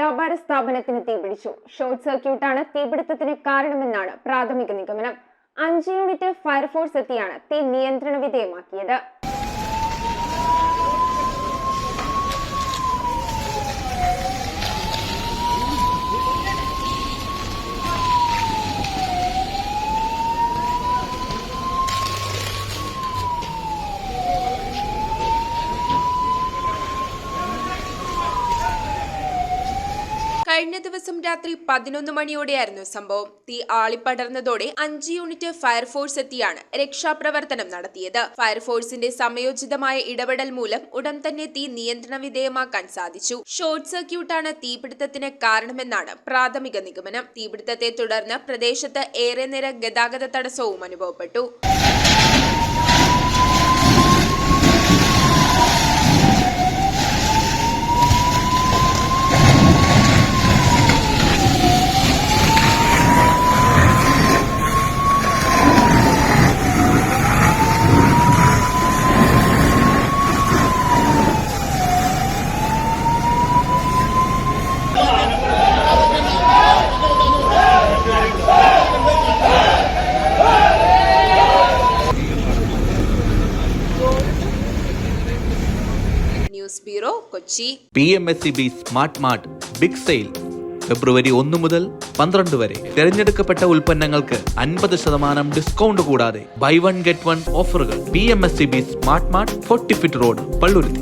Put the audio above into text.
വ്യാപാര സ്ഥാപനത്തിന് തീപിടിച്ചു. ഷോർട്ട് സർക്യൂട്ടാണ് തീപിടുത്തത്തിന് കാരണമെന്നാണ് പ്രാഥമിക നിഗമനം. 5 യൂണിറ്റ് ഫയർഫോഴ്സ് എത്തിയാണ് തീ നിയന്ത്രണ വിധേയമാക്കിയത്. കഴിഞ്ഞ ദിവസം രാത്രി 11 മണിയോടെയായിരുന്നു സംഭവം. തീ ആളിപ്പടർന്നതോടെ 5 യൂണിറ്റ് ഫയർഫോഴ്സ് എത്തിയാണ് രക്ഷാപ്രവർത്തനം നടത്തിയത്. ഫയർഫോഴ്സിന്റെ സമയോചിതമായ ഇടപെടൽ മൂലം ഉടൻ തന്നെ തീ നിയന്ത്രണ വിധേയമാക്കാൻ സാധിച്ചു. ഷോർട്ട് സർക്യൂട്ടാണ് തീപിടുത്തത്തിന് കാരണമെന്നാണ് പ്രാഥമിക നിഗമനം. തീപിടുത്തത്തെ തുടർന്ന് പ്രദേശത്ത് ഏറെ നേരം ഗതാഗത തടസ്സവും അനുഭവപ്പെട്ടു. News bureau, Kochi. PMSEB smart mart big sale ഫെബ്രുവരി 1 മുതൽ 12 വരെ. തിരഞ്ഞെടുക്കപ്പെട്ട ഉൽപ്പന്നങ്ങൾക്ക് 50% ഡിസ്കൗണ്ട് കൂടാതെ ബൈ 1 ഗെറ്റ് 1 ഓഫറുകൾ. PMSEB smart mart, 40 feet road, Palluruthy.